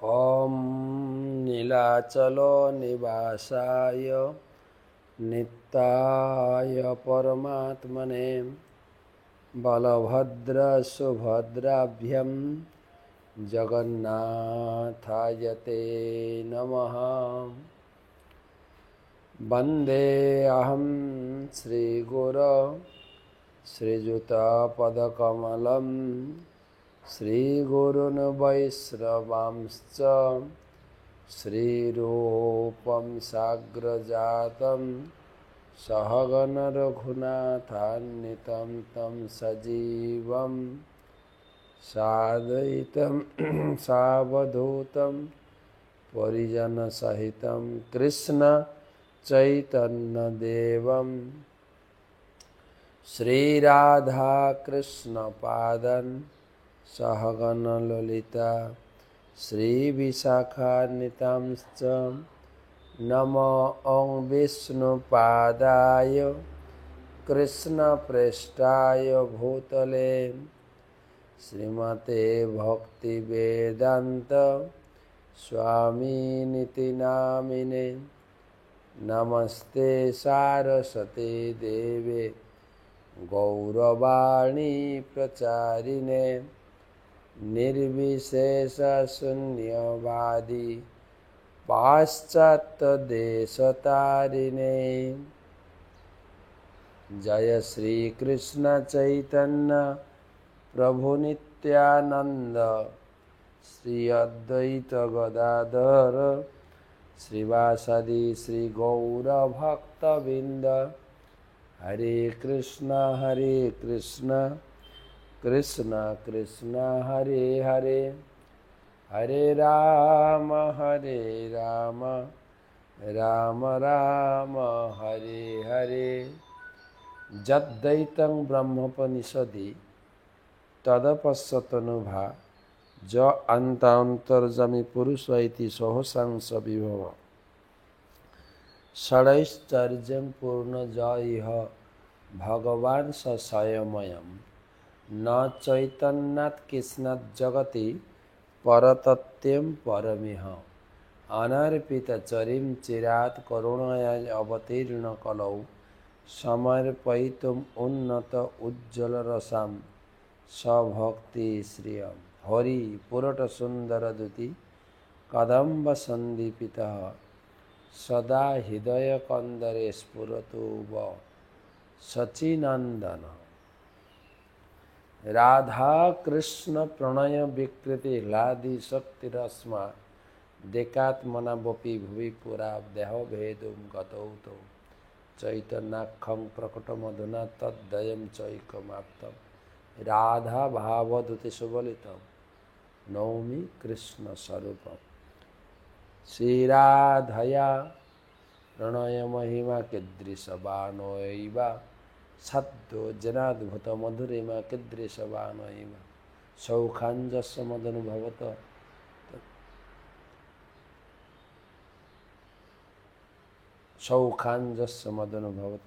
ॐ नीलाचलो निवासाय नित्याय परमात्मने बलभद्रसुभद्राभ्यां जगन्नाथाय ते नमः। वन्दे अहं श्रीगुरो श्रीयुतपदकमलं श्रीगुरुन् वैष्णवांश्च श्रीरूपं साग्रजातं सहगण रघुनाथान्वितं तं सजीवं साद्वैतं सावधूतं परिजनसहितं कृष्ण चैतन्यदेवं श्रीराधाकृष्णपादं सहगण ललिता श्रीविशाखान्वितांश्च नमो ॐ विष्णुपादाय कृष्णप्रेष्ठाय भूतले श्रीमते भक्तिवेदान्त स्वामिनिति नामिने। नमस्ते सारस्वते देवे गौरवाणी प्रचारिणे निर्विशेषशून्यवादी पाश्चात्यदेशतारिणे। जय श्री कृष्ण चैतन्य प्रभु नित्यानंद श्री अद्वैत गदाधर श्रीवासदि श्री गौर भक्तबिंद। हरे कृष्ण कृष्ण कृष्ण हरे हरे, हरे राम राम राम हरे हरे। यद्दैतं ब्रह्मोपनिषदि तदपश्यतनुभा ज अन्तान्तर्जामी पुरुष इति सहस्रांश विभव षडैश्चर्यं पूर्ण जयः भगवान् स स्वयमयम् न चैतन्यात् कृष्णात् जगति परतत्त्वं परमिह अनर्पितचरिं चिरात् करुणया अवतीर्ण कलौ समर्पयितुम् उन्नत उज्ज्वलरसां सभक्ति श्रियं हरि पुरट सुंदर दुति कदम्ब संदीपितः सदा हृदय कंदरे स्फुरतु व सचिनंदन। राधा कृष्ण प्रणय विकृति ह्लादि शक्तिरस्मा देकात्मनावपि भुवि पुरा देह भेदुं गतौ तौ चैतन्याख्यं प्रकटमधुना तद्वयं चैकमाप्तं राधा भावदूते सुबलितं नौमि कृष्ण स्वरूपम्। श्री राधया प्रणय महिमा कीदृशवानोऽयैव सद्यो जनाद्भुत मधुरिमा कीदृशवानोऽयैव सौखाञ्जस्य मदनुभवत सौखाञ्जस्य मदनुभवत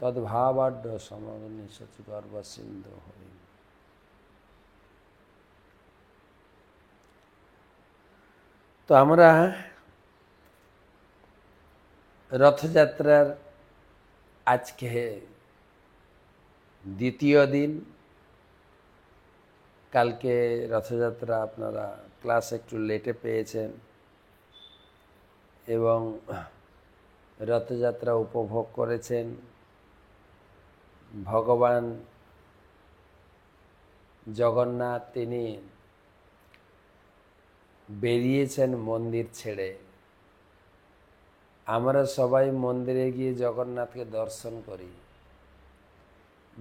तद्भावाढ्य समगनि सचिगर्भ सिन्धु हरि। तो আমরা রথযাত্রার আজকে দ্বিতীয় দিন। কালকে রথযাত্রা আপনারা ক্লাস একটু লেটে পেয়েছেন এবং রথযাত্রা উপভোগ করেছেন। ভগবান জগন্নাথ তিনি বেরিয়েছেন মন্দির ছেড়ে। আমরা সবাই মন্দিরে গিয়ে জগন্নাথকে দর্শন করি।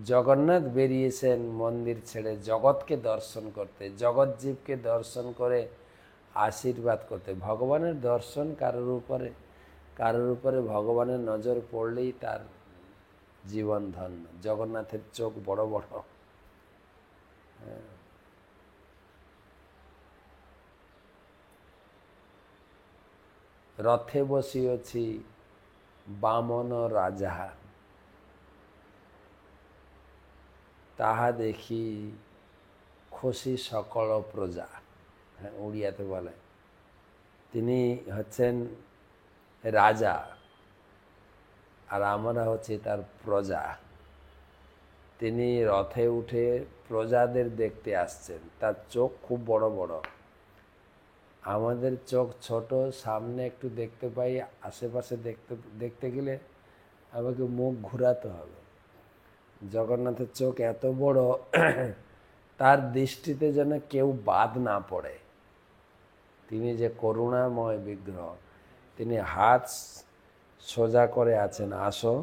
জগন্নাথ বেরিয়েছেন মন্দির ছেড়ে জগৎকে দর্শন করতে, জগৎজীবকে দর্শন করে আশীর্বাদ করতে। ভগবানের দর্শন কারোর উপরে ভগবানের নজর পড়লেই তার জীবন ধন্য। জগন্নাথের চোখ বড় বড়। রথে বসিয়েছি বামন রাজা, তাহা দেখি খুশি সকল প্রজা। হ্যাঁ, উড়িয়াতে বলে। তিনি হচ্ছেন রাজা, আর আমরা হচ্ছে তার প্রজা। তিনি রথে উঠে প্রজাদের দেখতে আসছেন। তার চোখ খুব বড় বড়, আমাদের চোখ ছোট, সামনে একটু দেখতে পাই, আশেপাশে দেখতে গেলে আমাকে মুখ ঘুরাতে হবে। জগন্নাথের চোখ এত বড়, তার দৃষ্টিতে যেন কেউ বাদ না পড়ে। তিনি যে করুণাময় বিগ্রহ। তিনি হাত সোজা করে আছেন, আসো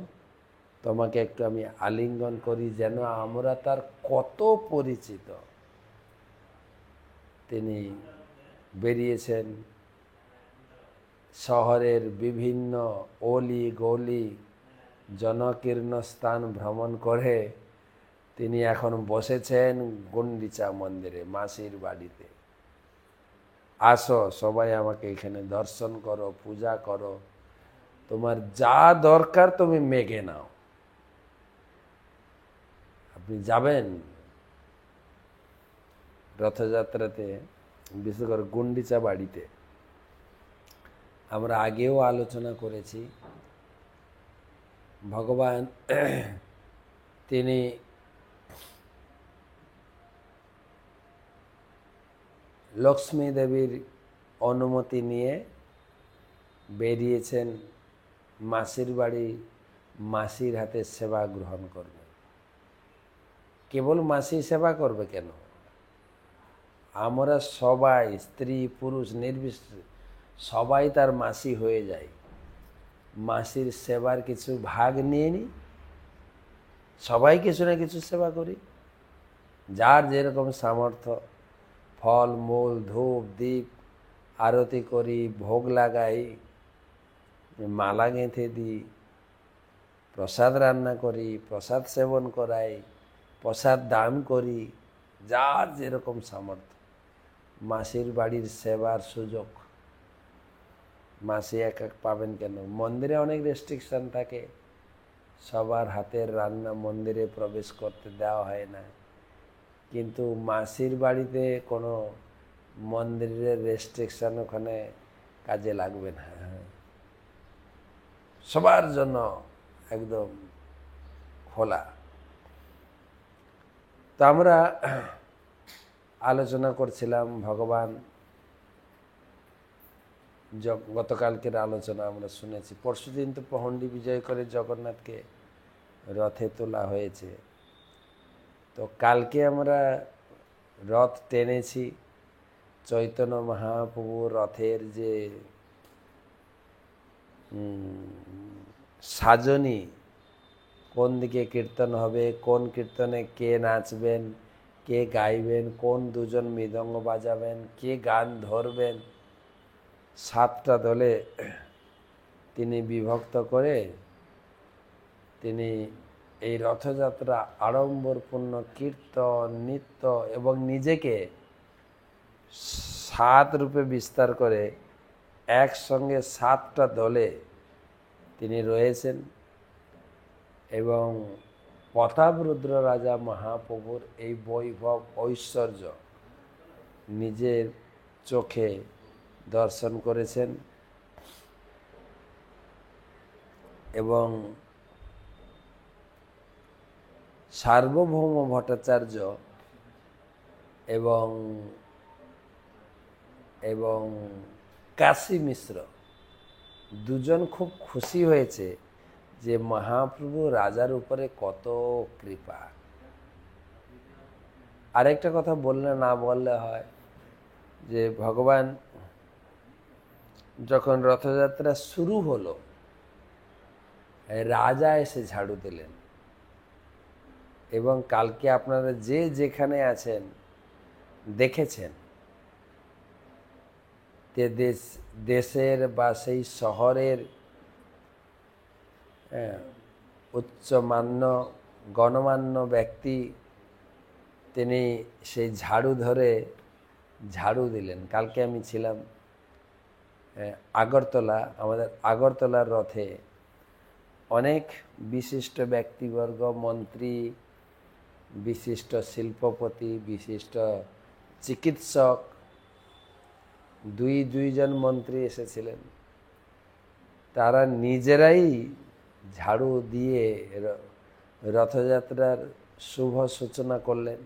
তোমাকে একটু আমি আলিঙ্গন করি, যেন আমরা তার কত পরিচিত। তিনি বেরিয়েছেন শহরের বিভিন্ন অলি গলি জনকীর্ণ স্থান ভ্রমণ করে তিনি এখন বসেছেন গুন্ডিচা মন্দিরে, মাসির বাড়িতে। আসো সবাই আমাকে এখানে দর্শন করো, পূজা করো, তোমার যা দরকার তুমি মেঘে নাও। আপনি যাবেন রথযাত্রাতে, বিশেষ করে গুন্ডিচা বাড়িতে। আমরা আগেও আলোচনা করেছি, ভগবান তিনি লক্ষ্মী দেবীর অনুমতি নিয়ে বেরিয়েছেন মাসির বাড়ি, মাসির হাতে সেবা গ্রহণ করবে। কেবল মাসি সেবা করবে কেন, আমরা সবাই, স্ত্রী পুরুষ নির্বিশেষে সবাই তার মাসি হয়ে যায়। মাসির সেবার কিছু ভাগ নিয়ে নিই, সবাই কিছু না কিছু সেবা করি, যার যেরকম সামর্থ্য। ফল মূল ধূপ দীপ আরতি করি, ভোগ লাগাই, মালা গেঁথে দিই, প্রসাদ রান্না করি, প্রসাদ সেবন করাই, প্রসাদ দান করি, যার যেরকম সামর্থ্য। মাসির বাড়ির সেবার সুযোগ মাসি এক এক পাবেন কেন? মন্দিরে অনেক রেস্ট্রিকশন থাকে, সবার হাতের রান্না মন্দিরে প্রবেশ করতে দেওয়া হয় না, কিন্তু মাসির বাড়িতে কোনো মন্দিরের রেস্ট্রিকশন ওখানে কাজে লাগবে না। সবার জন্য একদম খোলা। তো আমরা আলোচনা করছিলাম ভগবান, গতকালকের আলোচনা আমরা শুনেছি। পরশুদিন তো পহণ্ডি বিজয় করে জগন্নাথকে রথে তোলা হয়েছে। তো কালকে আমরা রথ টেনেছি। চৈতন্য মহাপ্রভু রথের যে সাজনি, কোন দিকে কীর্তন হবে, কোন কীর্তনে কে নাচবেন, কে গাইবেন, কোন দুজন মৃদঙ্গ বাজাবেন, কে গান ধরবেন, 7টা দলে তিনি বিভক্ত করে তিনি এই রথযাত্রা আড়ম্বরপূর্ণ কীর্তন নৃত্য এবং নিজেকে 7 রূপে বিস্তার করে একসঙ্গে 7টা দলে তিনি রয়েছেন। এবং প্রতাপরুদ্র রাজা মহাপ্রভুর এই বৈভব ঐশ্বর্য নিজের চোখে দর্শন করেছেন। এবং সার্বভৌম ভট্টাচার্য এবং এবং কাশী মিশ্র দুজন খুব খুশি হয়েছে যে মহাপ্রভু রাজার উপরে কত কৃপা। আরেকটা কথা বললে না বললে হয়, যে ভগবান যখন রথযাত্রা শুরু হলো, রাজা এসে ঝাড়ু দিলেন। এবং কালকে আপনারা যে যেখানে আছেন দেখেছেন যে দেশের বা সেই শহরের উচ্চমান্য গণমান্য ব্যক্তি তিনি সেই ঝাড়ু ধরে ঝাড়ু দিলেন। কালকে আমি ছিলাম আগরতলা, আমাদের আগরতলার রথে অনেক বিশিষ্ট ব্যক্তিবর্গ, মন্ত্রী, বিশিষ্ট শিল্পপতি, বিশিষ্ট চিকিৎসক, দুইজন মন্ত্রী এসেছিলেন, তারা নিজেরাই ঝাড়ু দিয়ে রথযাত্রার শুভ সূচনা করলেন।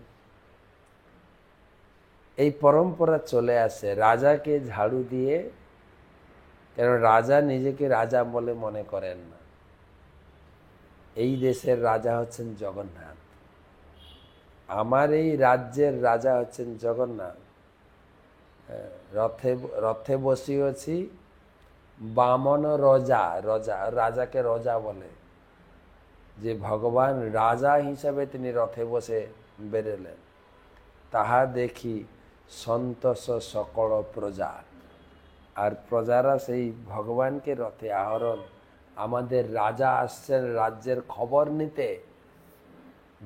এই পরম্পরা চলে আসে রাজাকে ঝাড়ু দিয়ে, কেন রাজা নিজেকে রাজা বলে মনে করেন না। এই দেশের রাজা হচ্ছেন জগন্নাথ, আমার এই রাজ্যের রাজা হচ্ছেন জগন্নাথ। রথে রথে বসিয়েছি বামন রজা, রাজাকে রজা বলে, যে ভগবান রাজা হিসাবে তিনি রথে বসে বেরোলেন। তাহা দেখি সন্তোষ সকল প্রজা, আর প্রজারা সেই ভগবানকে রথে আহরণ, আমাদের রাজা আসছেন রাজ্যের খবর নিতে,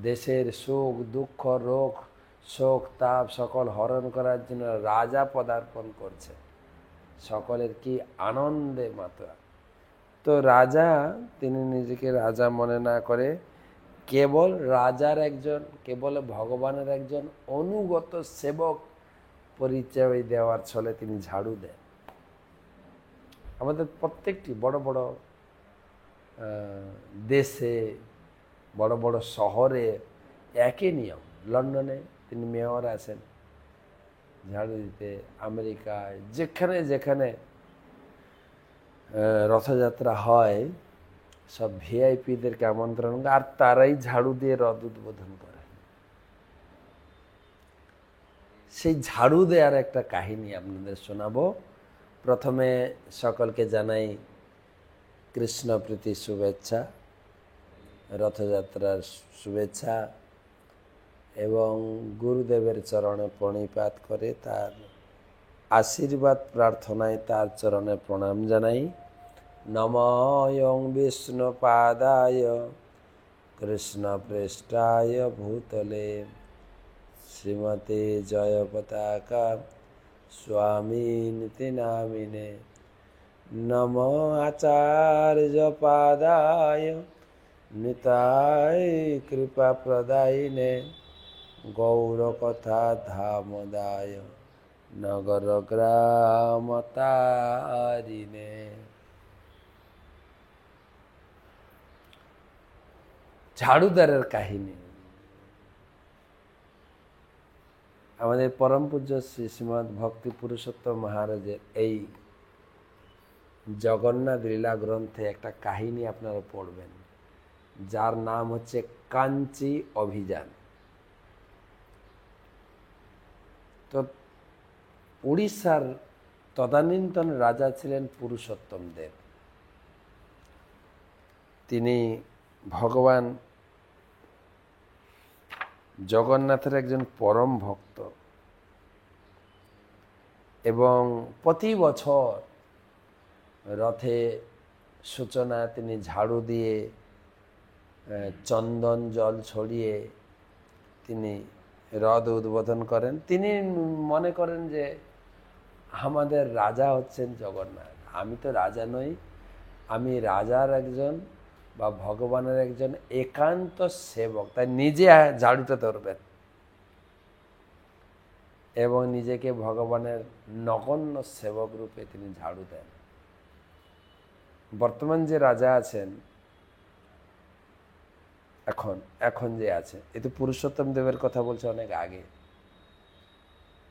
দেশের সুখ দুঃখ রোগ শোক তাপ সকল হরণ করার জন্য রাজা পদার্পণ করছে। সকলের কি আনন্দে মাত্রা। তো রাজা তিনি নিজেকে রাজা মনে না করে কেবল রাজার একজন, কেবল ভগবানের একজন অনুগত সেবক পরিচয় দেওয়ার ছলে তিনি ঝাড়ু দেন। আমাদের প্রত্যেকটি বড় বড় দেশে, বড় বড় শহরে একই নিয়ম। লন্ডনে তিনি মেয়র আছেন ঝাড়ু দিতে, আমেরিকায় যেখানে যেখানে রথযাত্রা হয় সব ভিআইপিদেরকে আমন্ত্রণ, আর তারাই ঝাড়ু দিয়ে রথ উদ্বোধন করে। সেই ঝাড়ু দেওয়ার একটা কাহিনী আপনাদের শোনাবো। প্রথমে সকলকে জানাই কৃষ্ণ প্রীতি শুভেচ্ছা, রথযাত্রার শুভেচ্ছা, এবং গুরুদেবের চরণে প্রণিপাত করে তার আশীর্বাদ প্রার্থনায় তার চরণে প্রণাম জানাই। নমঃ বিষ্ণুপাদায় কৃষ্ণপৃষ্ঠায় ভূতলে শ্রীমতে জয়পতাকা স্বামিনিতি নামিনে। নমঃ আচার্যপাদায় নিতাই কৃপা প্রদায়িনে গৌরকথা ধামদায় নগর গ্রাম তারিণে। ঝাড়ুদারের কাহিনী। আমাদের পরম পূজ্য শ্রী শ্রীমৎ ভক্তি পুরুষোত্তম মহারাজের এই জগন্নাথ লীলা গ্রন্থে একটা কাহিনী আপনারা পড়বেন, যার নাম হচ্ছে কাঞ্চি অভিযান। তো উড়িষ্যার তদানীন্তন রাজা ছিলেন পুরুষোত্তম দেব। তিনি ভগবান জগন্নাথের একজন পরম ভক্ত, এবং প্রতি বছর রথে সূচনা তিনি ঝাড়ু দিয়ে চন্দন জল ছড়িয়ে তিনি রথ উদ্বোধন করেন। তিনি মনে করেন যে আমাদের রাজা হচ্ছেন জগন্নাথ, আমি তো রাজা নই, আমি রাজার একজন বা ভগবানের একজন একান্ত সেবক, তাই নিজে ঝাড়ুটা ধরবেন এবং নিজেকে ভগবানের নগণ্য সেবক রূপে তিনি ঝাড়ু দেন। বর্তমান যে রাজা আছেন এখন যে আছে, এ তো পুরুষোত্তম দেবের কথা বলছে অনেক আগে।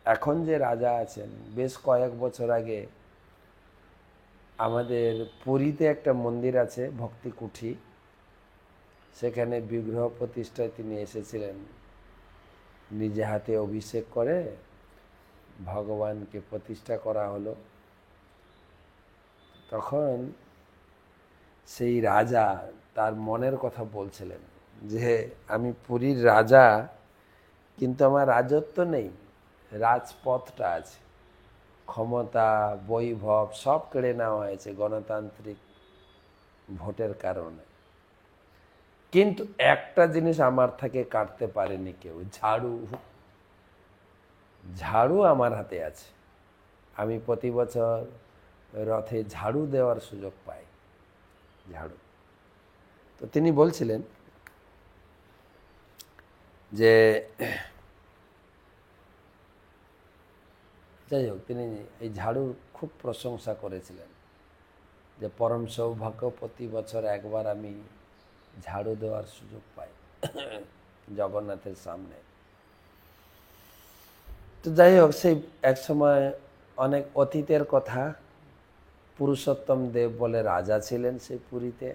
এখন যে রাজা আছেন, বেশ কয়েক বছর আগে আমাদের পুরীতে একটা মন্দির আছে ভক্তি কুঠি, সেখানে বিগ্রহ প্রতিষ্ঠায় তিনি এসেছিলেন। নিজে হাতে অভিষেক করে ভগবানকে প্রতিষ্ঠা করা হলো। তখন সেই রাজা তার মনের কথা বলছিলেন যে আমি পুরীর রাজা, কিন্তু আমার রাজত্ব নেই, রাজপথটা আছে, ক্ষমতা বৈভব সব কেড়ে নেওয়া হয়েছে গণতান্ত্রিক ভোটের কারণে, কিন্তু একটা জিনিস আমার থেকে কাটতে পারেনি কেউ, ঝাড়ু। ঝাড়ু আমার হাতে আছে, আমি প্রতি বছর রথে ঝাড়ু দেওয়ার সুযোগ পাই, ঝাড়ু। তো তিনি বলছিলেন যে যাই হোক, তিনি এই ঝাড়ুর খুব প্রশংসা করেছিলেন যে পরম সৌভাগ্য, প্রতি বছর একবার আমি ঝাড়ু দেওয়ার সুযোগ পাই জগন্নাথের সামনে। তো যাই হোক, সেই এক সময় অনেক অতীতের কথা, পুরুষোত্তম দেব বলে রাজা ছিলেন সেই পুরীতে।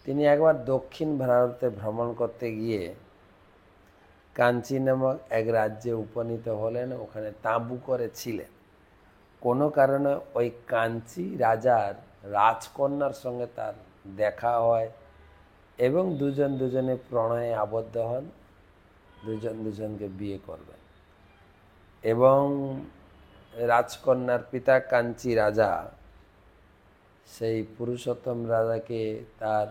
তিনি একবার দক্ষিণ ভারতে ভ্রমণ করতে গিয়ে কাঞ্চি নামক এক রাজ্যে উপনীত হলেন, ওখানে তাঁবু করে ছিলেন। কোনো কারণে ওই কাঞ্চি রাজার রাজকন্যার সঙ্গে তার দেখা হয় এবং দুজন দুজনে প্রণয়ে আবদ্ধ হন, দুজন দুজনকে বিয়ে করবেন। এবং রাজকন্যার পিতা কাঞ্চি রাজা সেই পুরুষোত্তম রাজাকে তার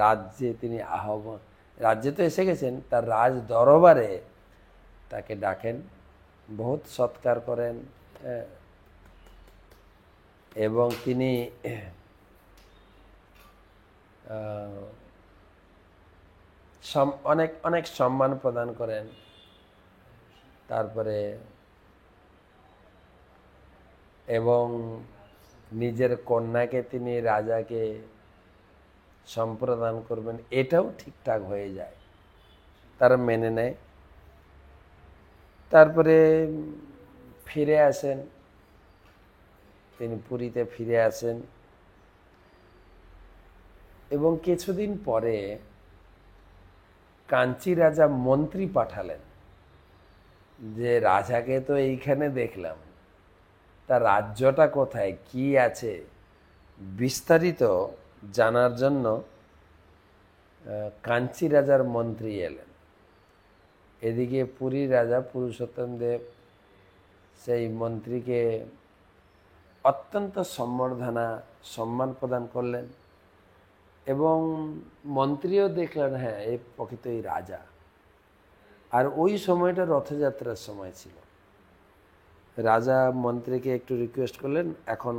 রাজ্যে তিনি রাজ্যে তো এসে গেছেন, তার রাজ দরবারে তাকে ডাকেন, বহুত সৎকার করেন এবং তিনি অনেক অনেক সম্মান প্রদান করেন। তারপরে এবং নিজের কন্যাকে তিনি রাজাকে সম্প্রদান করবেন, এটাও ঠিকঠাক হয়ে যায়, তারা মেনে নেয়। তারপরে ফিরে আসেন, তিনি পুরীতে ফিরে আসেন এবং কিছুদিন পরে কাঞ্চি রাজা মন্ত্রী পাঠালেন যে রাজাকে তো এইখানে দেখলাম, তার রাজ্যটা কোথায়, কি আছে, বিস্তারিত জানার জন্য কাঞ্চি রাজার মন্ত্রী এলেন। এদিকে পুরীর রাজা পুরুষোত্তম দেব সেই মন্ত্রীকে অত্যন্ত সম্মান প্রদান করলেন এবং মন্ত্রীও দেখলেন হ্যাঁ এ প্রকৃতই রাজা। আর ওই সময়টা রথযাত্রার সময় ছিল। রাজা মন্ত্রীকে একটু রিকোয়েস্ট করলেন, এখন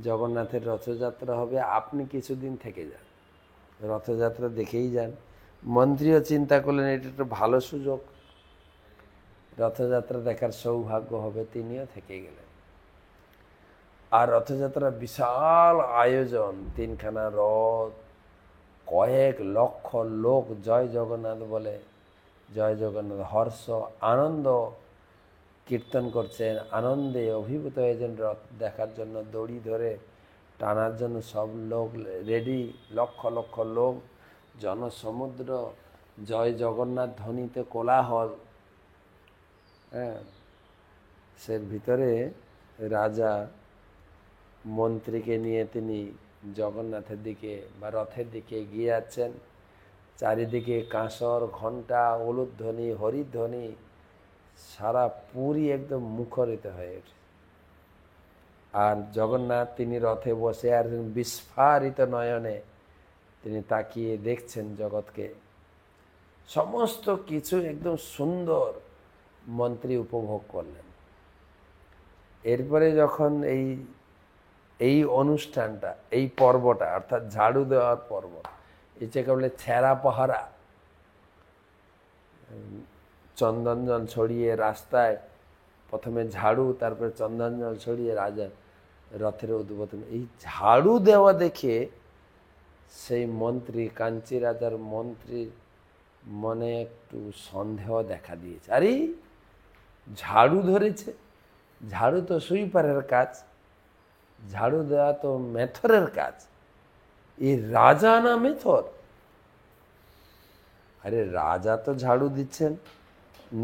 জগন্নাথের রথযাত্রা হবে, আপনি কিছুদিন থেকে যান, রথযাত্রা দেখেই যান। মন্ত্রীও চিন্তা করলেন এটা একটা ভালো সুযোগ, রথযাত্রা দেখার সৌভাগ্য হবে, তিনিও থেকে গেলেন। আর রথযাত্রা বিশাল আয়োজন, 3খানা রথ, কয়েক লক্ষ লোক জয় জগন্নাথ বলে, জয় জগন্নাথ হর্ষ আনন্দ কীর্তন করছেন, আনন্দে অভিভূত হয়েছেন রথ দেখার জন্য, দড়ি ধরে টানার জন্য সব লোক রেডি, লক্ষ লক্ষ লোক, জনসমুদ্র, জয় জগন্নাথ ধ্বনিতে কোলাহল। হ্যাঁ, সে ভিতরে রাজা মন্ত্রীকে নিয়ে তিনি জগন্নাথের দিকে বা রথের দিকে এগিয়ে যাচ্ছেন। চারিদিকে কাঁসর, ঘণ্টা, উলুধ্বনি, হরিধ্বনি, সারা পুরী একদম মুখরিত হয়ে ওঠে। আর জগন্নাথ তিনি রথে বসে আর বিস্ফারিত নয়নে তিনি তাকিয়ে দেখছেন জগৎকে, সমস্ত কিছু একদম সুন্দর মন্ত্রী উপভোগ করলেন। এরপরে যখন এই অনুষ্ঠানটা, এই পর্বটা অর্থাৎ ঝাড়ু দেওয়ার পর্ব, এটাকে বলে ছেঁড়া পাহারা, চন্দন জল ছড়িয়ে রাস্তায় প্রথমে ঝাড়ু, তারপরে চন্দন জল ছড়িয়ে রাজা রথের উদ্বোধন, এই ঝাড়ু দেওয়া দেখে সেই মন্ত্রী, কাঞ্চি রাজার মন্ত্রীর মনে একটু সন্দেহ দেখা দিয়েছে। আরে ঝাড়ু ধরেছে, ঝাড়ু তো সুইপারের কাজ, ঝাড়ু দেওয়া তো মেথরের কাজ, এই রাজা না মেথর? আরে রাজা তো ঝাড়ু দিচ্ছেন,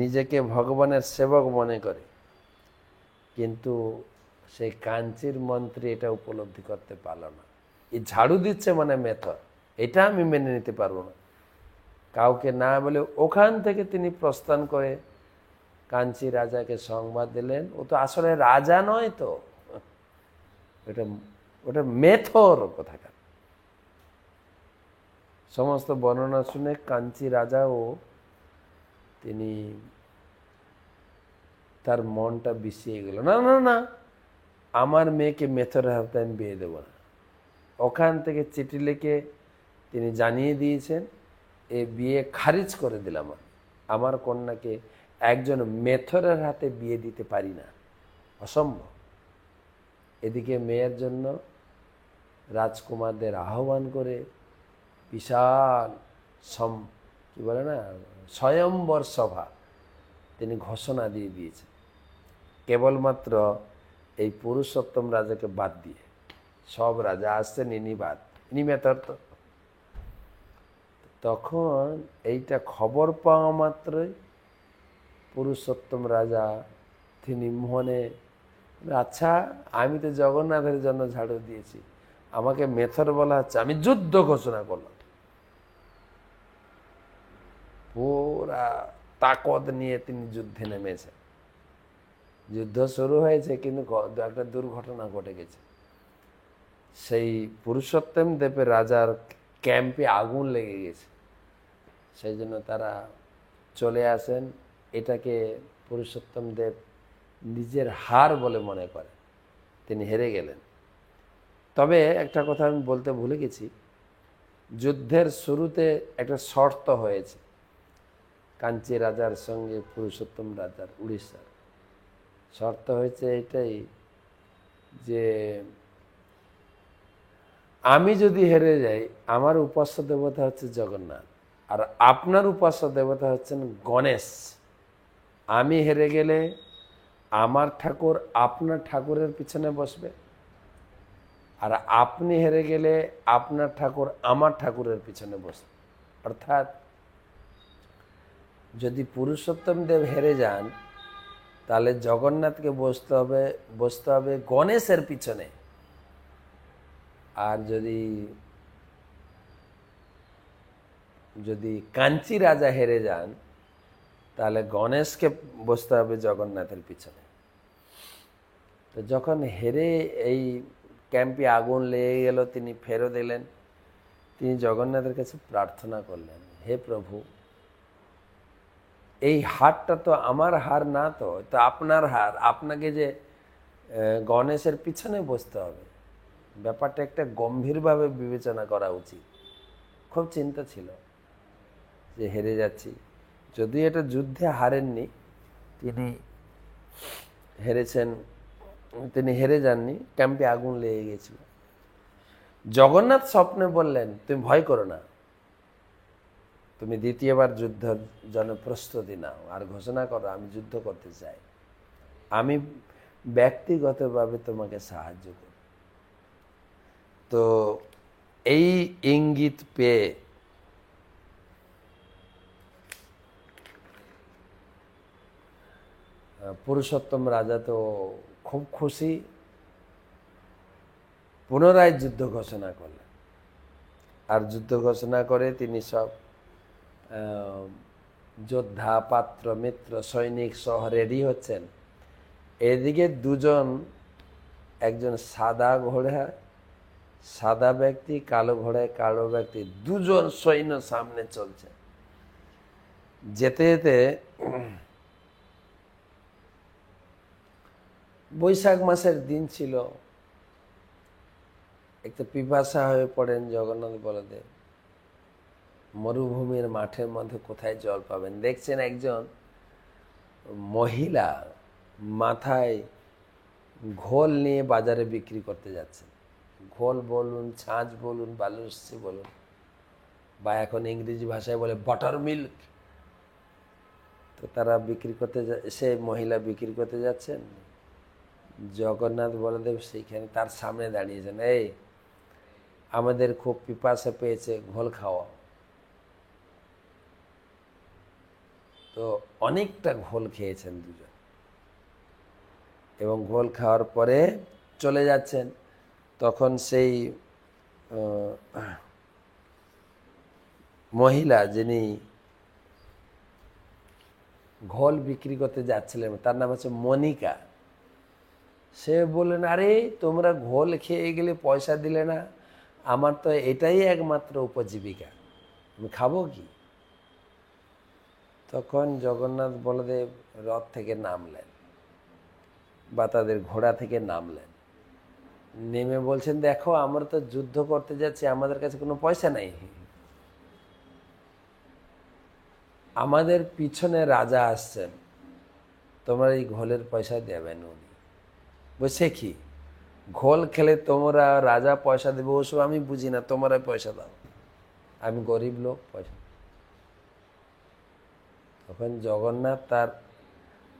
নিজেকে ভগবানের সেবক মনে করে, কিন্তু সেই কাঞ্চির মন্ত্রী এটা উপলব্ধি করতে পারল না। এই ঝাড়ু দিচ্ছে মানে মেথর, এটা আমি মেনে নিতে পারবো না। কাউকে না বলে ওখান থেকে তিনি প্রস্থান করে কাঞ্চি রাজাকে সংবাদ দিলেন, ও তো আসলে রাজা নয়, তো ওটা মেথর কোথাকার। সমস্ত বর্ণনা শুনে কাঞ্চি রাজাও তিনি তার মনটা বিষিয়ে গেল, না না না, আমার মেয়েকে মেথরের হাতে আমি বিয়ে দেবো না। ওখান থেকে চিঠি লিখে তিনি জানিয়ে দিয়েছেন, এ বিয়ে খারিজ করে দিলাম, আমার কন্যাকে একজন মেথরের হাতে বিয়ে দিতে পারি না, অসম্ভব। এদিকে মেয়ের জন্য রাজকুমারদের আহ্বান করে বিশাল কি বলে না, স্বয়ম্বর সভা তিনি ঘোষণা দিয়ে দিয়েছেন, কেবলমাত্র এই পুরুষোত্তম রাজাকে বাদ দিয়ে। সব রাজা আসছেন, ইনি বাদ, ইনি মেথর। তো তখন এইটা খবর পাওয়া মাত্রই পুরুষোত্তম রাজা তিনি মনে, আচ্ছা আমি তো জগন্নাথের জন্য ঝাড়ু দিয়েছি, আমাকে মেথর বলা হচ্ছে, আমি যুদ্ধ ঘোষণা করলাম। পুরা তাকত নিয়ে তিনি যুদ্ধে নেমেছেন। যুদ্ধ শুরু হয়েছে, কিন্তু একটা দুর্ঘটনা ঘটে গেছে। সেই পুরুষোত্তম দেবের রাজার ক্যাম্পে আগুন লেগে গেছে, সেই জন্য তারা চলে আসেন। এটাকে পুরুষোত্তম দেব নিজের হার বলে মনে করে, তিনি হেরে গেলেন। তবে একটা কথা আমি বলতে ভুলে গেছি, যুদ্ধের শুরুতে একটা শর্ত হয়েছে কাঞ্চি রাজার সঙ্গে পুরুষোত্তম রাজার, উড়িষ্যার। শর্ত হয়েছে এটাই যে আমি যদি হেরে যাই, আমার উপাস্য দেবতা হচ্ছে জগন্নাথ, আর আপনার উপাস্য দেবতা হচ্ছেন গণেশ। আমি হেরে গেলে আমার ঠাকুর আপনার ঠাকুরের পিছনে বসবে, আর আপনি হেরে গেলে আপনার ঠাকুর আমার ঠাকুরের পিছনে বসবে। অর্থাৎ যদি পুরুষোত্তম দেব হেরে যান, তাহলে জগন্নাথকে বসতে হবে গণেশের পিছনে। আর যদি কাঞ্চি রাজা হেরে যান, তাহলে গণেশকে বসতে হবে জগন্নাথের পিছনে। তো যখন হেরে এই ক্যাম্পে আগুন লেগে গেল, তিনি ফেরত এলেন। তিনি জগন্নাথের কাছে প্রার্থনা করলেন, হে প্রভু, এই হারটা তো আমার হার না, তো আপনার হার। আপনাকে যে গণেশের পিছনে বসতে হবে, ব্যাপারটা একটা গম্ভীরভাবে বিবেচনা করা উচিত। খুব চিন্তা ছিল যে হেরে যাচ্ছি। যদিও এটা যুদ্ধে হারেননি, তিনি হেরে যাননি, ক্যাম্পে আগুন লেগে গেছিল। জগন্নাথ স্বপ্নে বললেন, তুমি ভয় করো না, তুমি দ্বিতীয়বার যুদ্ধের জন্য প্রস্তুতি নাও, আর ঘোষণা করো আমি যুদ্ধ করতে চাই, আমি ব্যক্তিগতভাবে তোমাকে সাহায্য করব। তো এই ইঙ্গিত পেয়ে পুরুষোত্তম রাজা তো খুব খুশি, পুনরায় যুদ্ধ ঘোষণা করলেন। আর যুদ্ধ ঘোষণা করে তিনি সব যোদ্ধা, পাত্র, মিত্র, সৈনিক সহ রেডি হচ্ছেন। এদিকে দুজন, একজন সাদা ব্যক্তি, কালো ঘোড়ায় কালো ব্যক্তি, দুজন সৈন্য সামনে চলছে। যেতে যেতে বৈশাখ মাসের দিন ছিল, একটা পিপাসা হয়ে পড়েন জগন্নাথ বলদেব। মরুভূমির মাঠের মধ্যে কোথায় জল পাবেন? দেখছেন একজন মহিলা মাথায় ঘোল নিয়ে বাজারে বিক্রি করতে যাচ্ছেন। ঘোল বলুন, ছাঁচ বলুন, বালুরসি বলুন, বা এখন ইংরেজি ভাষায় বলে বাটার মিল্ক। তো তারা সে মহিলা বিক্রি করতে যাচ্ছেন। জগন্নাথ বলদেব সেইখানে তার সামনে দাঁড়িয়েছেন, এই আমাদের খুব পিপাসা পেয়েছে, ঘোল খাওয়া। তো অনেকটা ঘোল খেয়েছেন দুজন, এবং ঘোল খাওয়ার পরে চলে যাচ্ছেন। তখন সেই মহিলা যিনি ঘোল বিক্রি করতে যাচ্ছিলেন, তার নাম হচ্ছে মনিকা। সে বললেন, আরে তোমরা ঘোল খেয়ে গেলে পয়সা দিলে না, আমার তো এটাই একমাত্র উপজীবিকা, আমি খাবো কি? তখন জগন্নাথ বলদেব রথ থেকে নামলেন, বা তাদের ঘোড়া থেকে নামলেন। নেমে বলছেন, দেখো আমরা তো যুদ্ধ করতে যাচ্ছি, আমাদের কাছে কোনো পয়সা নাই, আমাদের পিছনে রাজা আসছেন, তোমার এই ঘোলের পয়সা দেবেন উনি। বলছে কি ঘোল খেলে তোমরা রাজা পয়সা দেবে, ওসব আমি বুঝি না, তোমরা পয়সা দাও, আমি গরিব লোক, পয়সা। তখন জগন্নাথ তার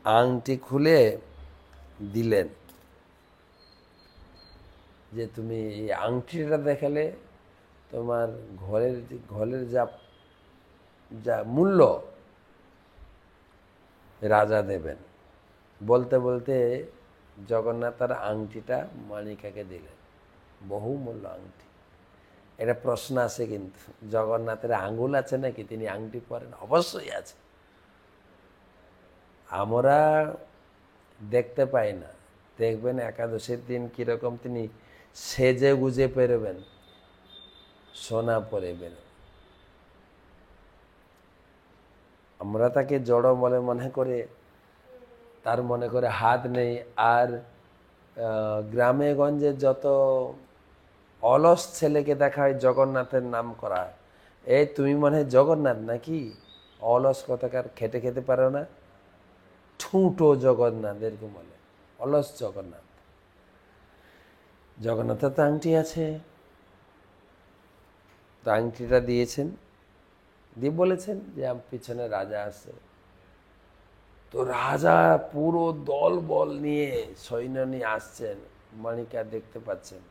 আংটি খুলে দিলেন যে তুমি এই আংটিটা দেখালে তোমার ঘরের যা যা মূল্য রাজা দেবেন। বলতে বলতে জগন্নাথ তার আংটিটা মানিকাকে দিলেন, বহুমূল্য আংটি। এটা প্রশ্ন আছে কিন্তু, জগন্নাথের আঙ্গুল আছে নাকি তিনি আংটি পরেন? অবশ্যই আছে। আমরা দেখতে পাই না, দেখবেন একাদশীর দিন কিরকম তিনি সেজে গুজে পেরোবেন, সোনা পরে বেরোবেন। আমরা তাকে জড় বলে মনে করে, তার মনে করে হাত নেই। আর গ্রামে গঞ্জে যত অলস ছেলেকে দেখা হয় জগন্নাথের নাম করা হয়, এই তুমি মনে হয় জগন্নাথ নাকি, অলস কথাকার, খেটে খেতে পারো না, ঠুঁটো জগন্নাথ এরকম বলে, অলস জগন্নাথ। জগন্নাথের তো আংটি আছে, তো আংটিটা দিয়েছেন, দিয়ে বলেছেন যে পিছনে রাজা আসছে। তো রাজা পুরো দল বল নিয়ে সৈন্য নিয়ে আসছেন, মানিকা দেখতে পাচ্ছেন,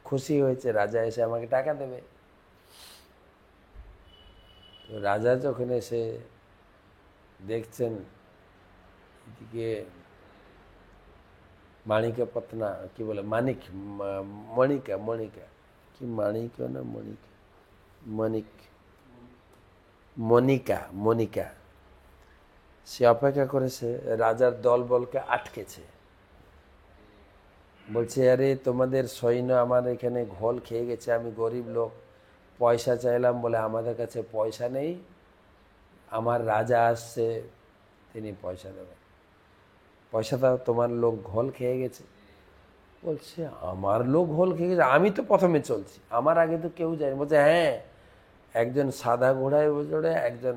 খুশি হয়েছে রাজা এসে আমাকে টাকা দেবে। তো রাজা যখন এসে দেখছেন এদিকে মানিকা পত্না, কি বলে মানিক, মণিকা, মণিকা কি মানিক না মণিকা, মণিক, মণিকা, মণিকা, সে অপেক্ষা করেছে, রাজার দলবলকে আটকেছে। বলছে আরে তোমাদের সৈন্য আমার এখানে ঘোল খেয়ে গেছে, আমি গরিব লোক, পয়সা চাইলাম বলে আমাদের কাছে পয়সা নেই, আমার রাজা আসছে, তিনি পয়সা দেবেন, পয়সা দাও, তোমার লোক ঘোল খেয়ে গেছে। বলছে আমার লোক ঘোল খেয়ে গেছে, আমি তো প্রথমে চলছি, আমার আগে তো কেউ যায়নি। বলছে হ্যাঁ, একজন সাদা ঘোড়ায় চড়ে, একজন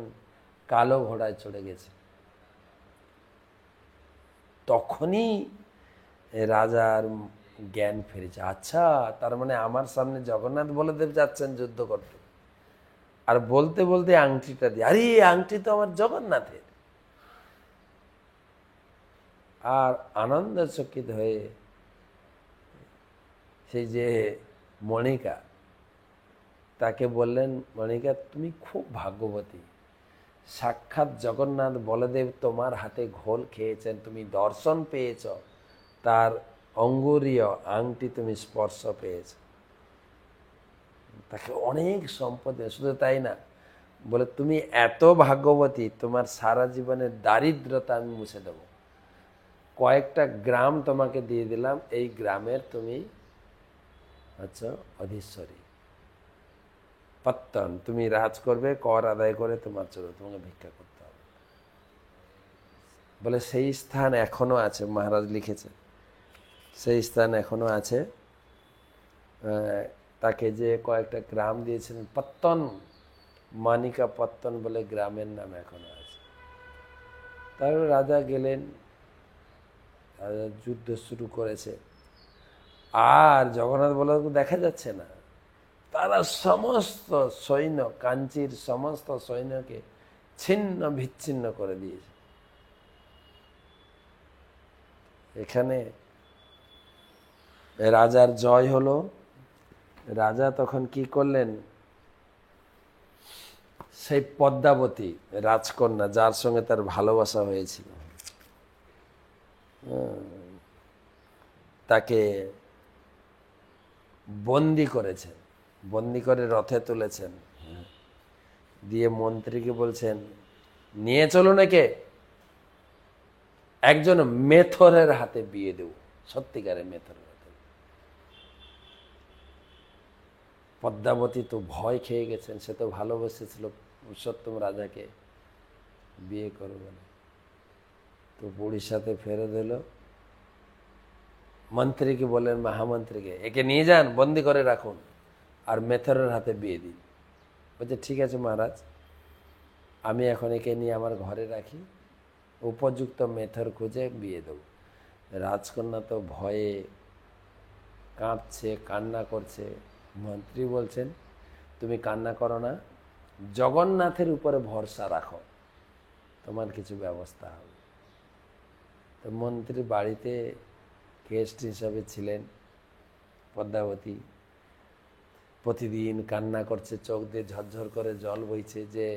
কালো ঘোড়ায় চড়ে গেছে। তখনই রাজার জ্ঞান ফিরেছে, আচ্ছা তার মানে আমার সামনে জগন্নাথ বলদেব যাচ্ছেন যুদ্ধ করতে, আর বলতে বলতে আংটিটা দিয়ে, আরে আংটি তো আমার জগন্নাথের। আর আনন্দচকিত হয়ে সেই যে মণিকা, তাকে বললেন মণিকা তুমি খুব ভাগ্যবতী, সাক্ষাৎ জগন্নাথ বলদেব তোমার হাতে ঘোল খেয়েছেন, তুমি দর্শন পেয়েছ, তার অঙ্গুরীয় আংটি তুমি স্পর্শ পেয়েছ। তাকে অনেক সম্পদ, শুধু তাই না, বলে তুমি এত ভাগ্যবতী, তোমার সারা জীবনের দারিদ্রতা আমি মুছে দেব, কয়েকটা গ্রাম তোমাকে দিয়ে দিলাম, এই গ্রামের তুমি আচ্ছা অধীশ্বরী, পত্তন, তুমি রাজ করবে, কর আদায় করে তোমার চলো, তোমাকে ভিক্ষা করতে হবে। বলে সেই স্থান এখনো আছে, মহারাজ লিখেছে, সেই স্থান এখনো আছে। তাকে যে কয়েকটা গ্রাম দিয়েছিলেন, পত্তন, মানিকা পত্তন বলে গ্রামের নাম এখনো আছে। তারপর রাজা গেলেন, রাজা যুদ্ধ শুরু করেছে, আর জগন্নাথ বলদেব দেখা যাচ্ছে না। তারা সমস্ত সৈন্য, কাঞ্চির সমস্ত সৈন্যকে ছিন্ন বিচ্ছিন্ন করে দিয়েছে। এখানে রাজার জয় হলো। রাজা তখন কি করলেন, সেই পদ্মাবতী রাজকন্যা, যার সঙ্গে তার ভালোবাসা হয়েছিল, তাকে বন্দি করেছেন, বন্দি করে রথে তুলেছেন, দিয়ে মন্ত্রীকে বলছেন নিয়ে চলুন একে, একজন মেথরের হাতে বিয়ে দেব, সত্যিকারের মেথরের হাতে। পদ্মাবতী তো ভয় খেয়ে গেছেন, সে তো ভালোবেসেছিল পুরুষোত্তম রাজাকে, বিয়ে করবে না, তো উড়িষ্যাতে ফেরত এলো। মন্ত্রীকে বললেন, মহামন্ত্রীকে, একে নিয়ে যান, বন্দি করে রাখুন, আর মেথরের হাতে বিয়ে দিন। বলছে ঠিক আছে মহারাজ, আমি এখন একে নিয়ে আমার ঘরে রাখি, উপযুক্ত মেথর খুঁজে বিয়ে দেবো। রাজকন্যা তো ভয়ে কাঁপছে, কান্না করছে। মন্ত্রী বলছেন, তুমি কান্না করো না, জগন্নাথের উপরে ভরসা রাখো, তোমার কিছু ব্যবস্থা হবে। তো মন্ত্রী বাড়িতে গেস্ট হিসাবে ছিলেন। পদ্মাবতী প্রতিদিন কান্না করছে, চোখ দিয়ে ঝরঝর করে জল বইছে যে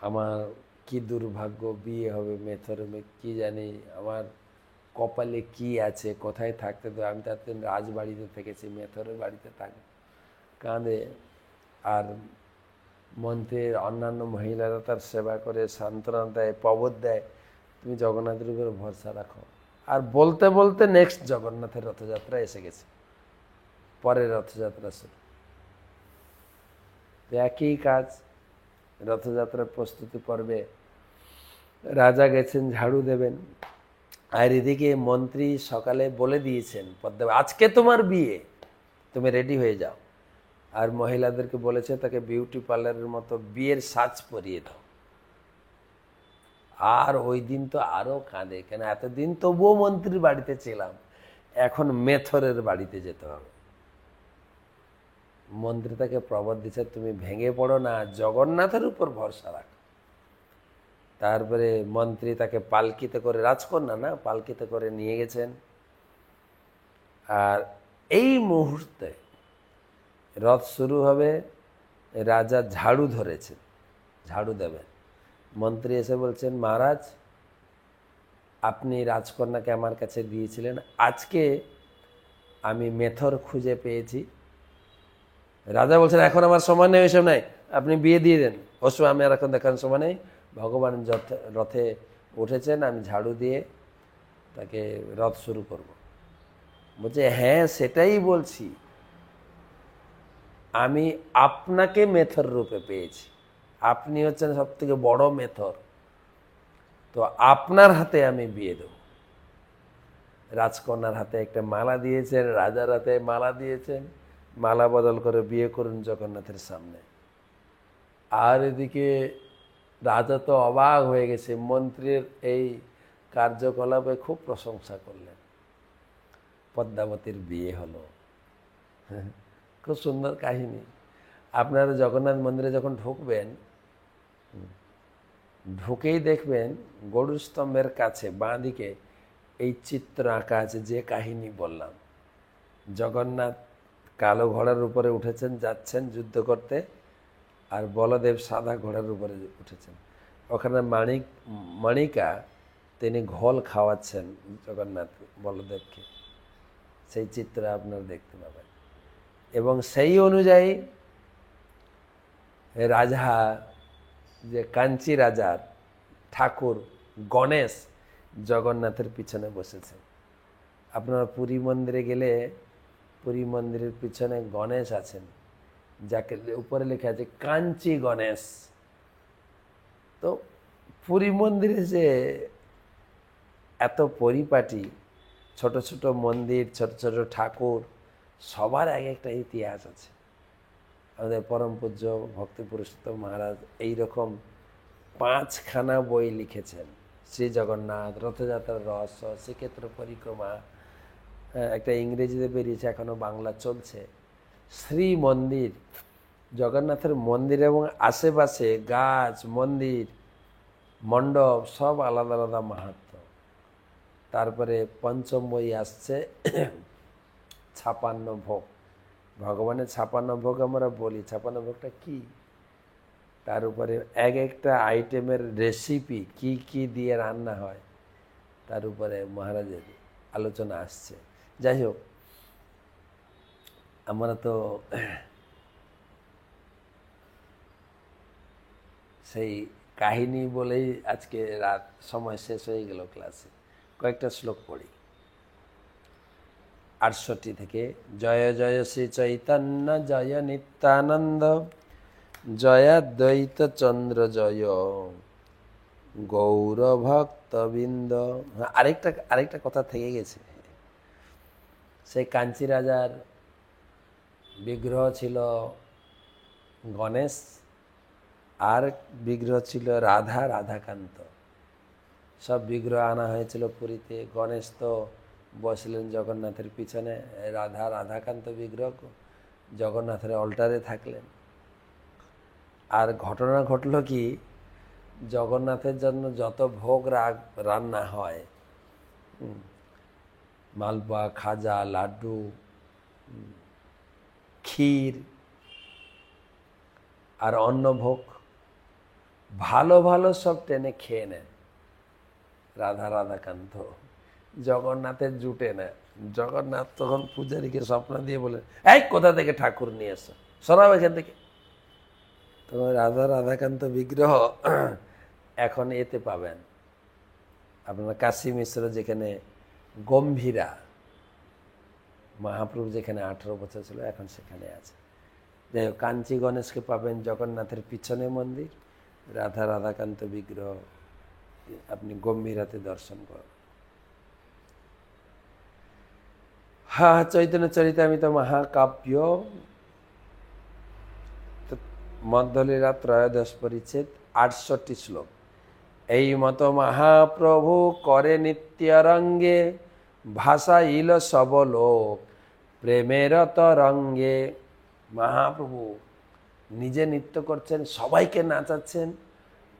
আমার কি দুর্ভাগ্য, বিয়ে হবে মেথরে, কি জানি আমার কপালে কি আছে, কোথায় থাকতে দেবো, আমি তো এতদিন রাজবাড়িতে থেকেছি, মেথরের বাড়িতে থাকি। কাঁদে। আর মন্ত্রীর অন্যান্য মহিলারা তার সেবা করে, সান্ত্বনা দেয়, প্রবোধ দেয়, তুমি জগন্নাথের উপরে ভরসা রাখো। আর বলতে বলতে নেক্সট জগন্নাথের রথযাত্রা এসে গেছে, পরের রথযাত্রা শুরু। তো একই কাজ, রথযাত্রার প্রস্তুতি পর্বে রাজা গেছেন ঝাড়ু দেবেন, আর এদিকে মন্ত্রী সকালে বলে দিয়েছেন পদ্মা, আজকে তোমার বিয়ে, তুমি রেডি হয়ে যাও। আর মহিলাদেরকে বলেছে তাকে বিউটি পার্লারের মতো বিয়ের সাজ পরিয়ে দাও। আর ওই দিন তো আরো কাঁদে, কেন এতদিন তবুও মন্ত্রীর বাড়িতে ছিলাম, এখন মেথরের বাড়িতে যেতে হবে। মন্ত্রী তাকে প্রবল দিচ্ছে, তুমি ভেঙে পড়ো না, জগন্নাথের উপর ভরসা রাখ। তারপরে মন্ত্রী তাকে পালকিতে করে, রাজকন্যা না, পালকিতে করে নিয়ে গেছেন। আর এই মুহূর্তে রথ শুরু হবে, রাজা ঝাড়ু ধরেছেন, ঝাড়ু দেবেন। মন্ত্রী এসে বলছেন, মহারাজ আপনি রাজকন্যাকে আমার কাছে দিয়েছিলেন, আজকে আমি মেথর খুঁজে পেয়েছি। রাজা বলছেন, এখন আমার সময় নেই, ওইসব নাই, আপনি বিয়ে দিয়ে দেন, ওসব আমি আর এখন দেখার সময় নেই। ভগবান রথে উঠেছেন, আমি ঝাড়ু দিয়ে তাকে রথ শুরু করব। বলছে, হ্যাঁ সেটাই বলছি, আমি আপনাকে মেথর রূপে পেয়েছি, আপনি হচ্ছেন সব থেকে বড় মেথর, তো আপনার হাতে আমি বিয়ে দেব। রাজকন্যার হাতে একটা মালা দিয়েছেন, রাজার হাতে মালা দিয়েছেন, মালা বদল করে বিয়ে করুন জগন্নাথের সামনে। আর এদিকে রাজা তো অবাক হয়ে গেছে, মন্ত্রীর এই কার্যকলাপে খুব প্রশংসা করলেন। পদ্মাবতীর বিয়ে হলো, খুব সুন্দর কাহিনী। আপনারা জগন্নাথ মন্দিরে যখন ঢুকবেন, ঢুকেই দেখবেন গরুর স্তম্ভের কাছে বাঁ দিকে এই চিত্র আঁকা আছে, যে কাহিনী বললাম। জগন্নাথ কালো ঘোড়ার উপরে উঠেছেন, যাচ্ছেন যুদ্ধ করতে, আর বলদেব সাদা ঘোড়ার উপরে উঠেছেন। ওখানে মাণিকা তিনি ঘোল খাওয়াচ্ছেন জগন্নাথ বলদেবকে, সেই চিত্র আপনারা দেখতে পাবেন। এবং সেই অনুযায়ী রাজা, যে কাঞ্চি রাজার ঠাকুর গণেশ জগন্নাথের পিছনে বসেছে। আপনারা পুরী মন্দিরে গেলে পুরী মন্দিরের পিছনে গণেশ আছেন, যাকে উপরে লেখা আছে কাঞ্চি গণেশ। তো পুরী মন্দিরে যে এত পরিপাটি, ছোট ছোট মন্দির, ছোট ছোট ঠাকুর, সবার এক একটা ইতিহাস আছে। আমাদের পরম পূজ্য ভক্তি পুরুষোত্তম মহারাজ এইরকম 5খানা বই লিখেছেন। শ্রী জগন্নাথ, রথযাত্রার রহস্য, শ্রীক্ষেত্র পরিক্রমা, একটা ইংরেজিতে বেরিয়েছে, এখনো বাংলা চলছে। শ্রী মন্দির, জগন্নাথের মন্দির এবং আশেপাশে গাছ, মন্দির, মণ্ডপ সব আলাদা আলাদা মাহাত্ম্য। তারপরে পঞ্চম বই আসছে 56 ভোগ। ভগবানের 56 ভোগ আমরা বলি, 56 ভোগটা কি, তার উপরে এক একটা আইটেমের রেসিপি কি কি দিয়ে রান্না হয়, তার উপরে মহারাজের আলোচনা আসছে। যাই হোক, আমরা তো সেই কাহিনী বলেই আজকে রাত সময় শেষ হয়ে গেল ক্লাসে। কয়েকটা শ্লোক পড়ি 68 থেকে। জয় জয় শ্রী চৈতন্য জয় নিত্যানন্দ, জয়াদ্বৈত চন্দ্র জয় গৌরভক্তবৃন্দ। আরেকটা কথা থেকে গেছে, সেই কাঞ্চি রাজার বিগ্রহ ছিল গণেশ, আর বিগ্রহ ছিল রাধাকান্ত। সব বিগ্রহ আনা হয়েছিল পুরীতে। গণেশ তো বসলেন জগন্নাথের পিছনে, রাধাকান্ত বিগ্রহ জগন্নাথের অল্টারে থাকলেন। আর ঘটনা ঘটল কি, জগন্নাথের জন্য যত ভোগ রান্না হয়, মালপোয়া, খাজা, লাড্ডু, ক্ষীর আর অন্নভোগ, ভালো ভালো সব টেনে খেয়ে নেন রাধাকান্ত। জগন্নাথের জুটে না। জগন্নাথ তখন পূজারীকে স্বপ্ন দিয়ে বলে, এই কোথা থেকে ঠাকুর নিয়ে এসো, সরাও এখান থেকে। তো রাধাকান্ত বিগ্রহ এখন এতে পাবেন আপনারা, কাশী মিশ্র যেখানে গম্ভীরা, মহাপ্রভু যেখানে 18 বছর ছিল এখন সেখানে আছে। যাই হোক, কাঞ্চি গণেশকে পাবেন জগন্নাথের পিছনে মন্দির, রাধাকান্ত বিগ্রহ আপনি গম্ভীরাতে দর্শন করেন। চৈতন্য চরিতামৃত মহাকাব্য মধ্যলীলা ত্রয়োদশ পরিচ্ছেদ 68 শ্লোক। এই মতো মহাপ্রভু করে নিত্যরঙ্গে, ভাষাইল সব লোক প্রেমের তরঙ্গে। মহাপ্রভু নিজে নৃত্য করছেন, সবাইকে নাচাচ্ছেন,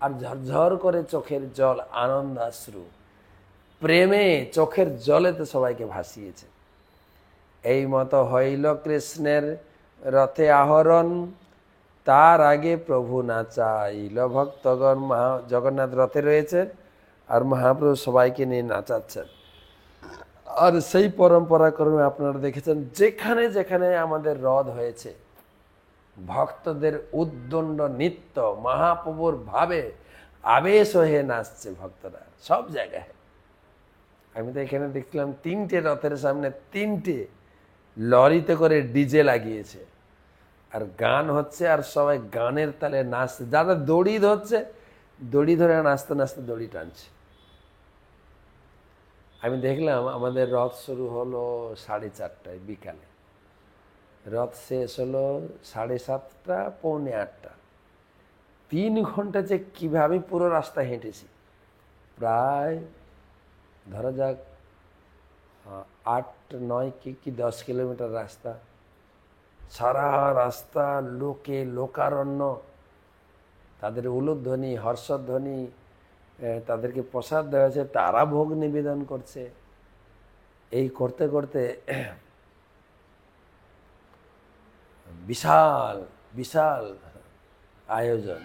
আর ঝরঝর করে চোখের জল, আনন্দাশ্রু, প্রেমে চোখের জলেতে সবাইকে ভাসিয়েছে। এই মতো হইল কৃষ্ণের রথে আহরণ, তার আগে প্রভু নাচাইল ভক্তগণ। জগন্নাথ রথে রয়েছেন আর মহাপ্রভু সবাইকে নিয়ে নাচাচ্ছেন। আর সেই পরম্পরা ক্রমে আপনারা দেখেছেন, যেখানে যেখানে আমাদের রথ হয়েছে, ভক্তদের উদ্দণ্ড নৃত্য, মহাপ্রভুর ভাবে আবেশ হয়ে নাচছে ভক্তরা সব জায়গায়। আমি তো এখানে দেখলাম 3টে রথের সামনে 3টে লরিতে করে ডিজে লাগিয়েছে, আর গান হচ্ছে, আর সবাই গানের তালে নাচছে। যারা দড়ি ধরছে, দড়ি ধরে নাচতে নাচতে দড়ি টানছে। আমি দেখলাম আমাদের রথ শুরু হলো 4:30 বিকালে, রথ শেষ হলো 7:30, পৌনে 8টা। 3 ঘন্টা যে কীভাবে, আমি পুরো রাস্তা হেঁটেছি, প্রায় ধরা যাক 8-9 কি 10 কিলোমিটার রাস্তা। সারা রাস্তা লোকে লোকারণ্য, তাদের উলুধ্বনি, হর্ষধ্বনি, তাদেরকে প্রসাদ দেওয়া হয়েছে, তারা ভোগ নিবেদন করছে। এই করতে করতে বিশাল বিশাল আয়োজন,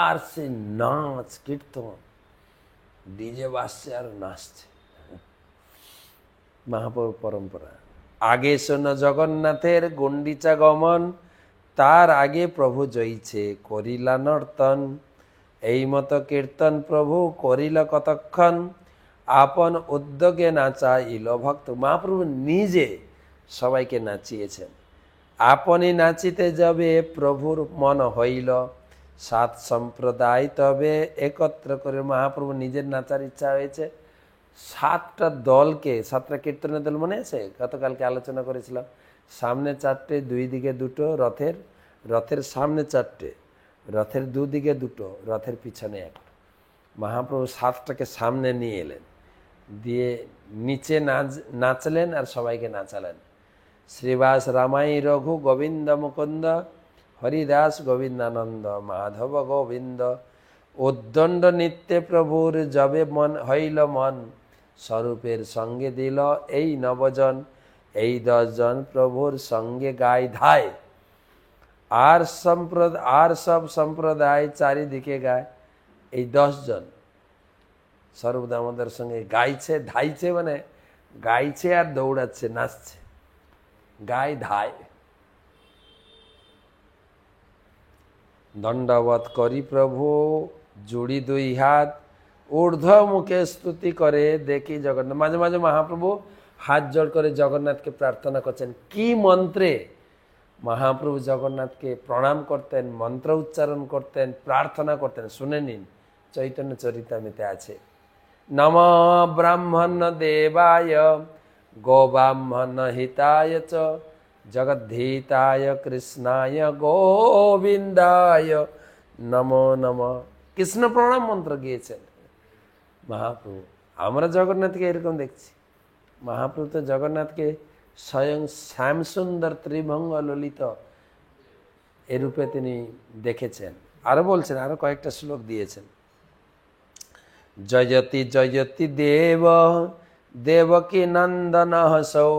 আর সে নাচ কীর্তন, ডিজে বাজছে আর নাচছে। মহাপ্রভুর পরম্পরা। আগে শোনো জগন্নাথের গুন্ডিচা গমন, তার আগে প্রভু জয়ীছে করিলা নর্তন। এই মতো কীর্তন প্রভু করিল কতক্ষণ, আপন উদ্যোগে নাচাইল ভক্ত। মহাপ্রভু নিজে সবাইকে নাচিয়েছেন। আপনি নাচিতে যাবে প্রভুর মন হইল, 7 সম্প্রদায় তবে একত্র করে। মহাপ্রভু নিজের নাচার ইচ্ছা হয়েছে। 7টা দলকে, 7টা কীর্তনের দল মনে আছে, গতকালকে আলোচনা করেছিলাম। সামনে 4টে, 2 দিকে 2টো, রথের সামনে 4টে, রথের 2 দিকে 2টো, রথের পিছনে 1টো। মহাপ্রভু 7টাকে সামনে নিয়ে এলেন, দিয়ে নিচে নাচলেন আর সবাইকে নাচালেন। শ্রীবাস রামাই রঘু গোবিন্দ মুকুন্দ, হরিদাস গোবিন্দানন্দ, মাধব গোবিন্দ। উদ্দণ্ড নিত্যে প্রভুর যবে মন হইল মন, স্বরূপের সঙ্গে দিল এই নবজন। এই 10 জন প্রভুর সঙ্গে গায় ধায়, আর সব সম্প্রদায় চারিদিকে গায়। এই 10 জন সর্বদা আমাদের সঙ্গে গাইছে, ধাইছে, মানে গাইছে আর দৌড়াচ্ছে, নাচছে, গায় ধায়। দণ্ডবত করি প্রভু জুড়ি 2 হাত, ঊর্ধ্ব মুখে স্তুতি করে দেখি জগন্নাথ। মাঝে মাঝে মহাপ্রভু হাত জোড় করে জগন্নাথকে প্রার্থনা করছেন। কি মন্ত্রে মহাপ্রভু জগন্নাথকে প্রণাম করতেন, মন্ত্র উচ্চারণ করতেন, প্রার্থনা করতেন, শুনে নিন, চৈতন্য চরিতামৃতে আছে। নম ব্রাহ্মণ দেবায় গোব্রাহ্মণ হিতায় চ, জগদ্ধিতায় কৃষ্ণায় গোবিন্দায় নমো নমঃ। কৃষ্ণ প্রণাম মন্ত্র গিয়েছেন। মহাপ্রভু। আমরা জগন্নাথকে এরকম দেখছি, মহাপ্রভু তো জগন্নাথকে স্বয়ং শ্যামসুন্দর ত্রিভঙ্গ ললিত এরূপে তিনি দেখেছেন। আরো বলছেন, আরো কয়েকটা শ্লোক দিয়েছেন। জয়তি জয়তি দেব দেবকী নন্দন সৌ,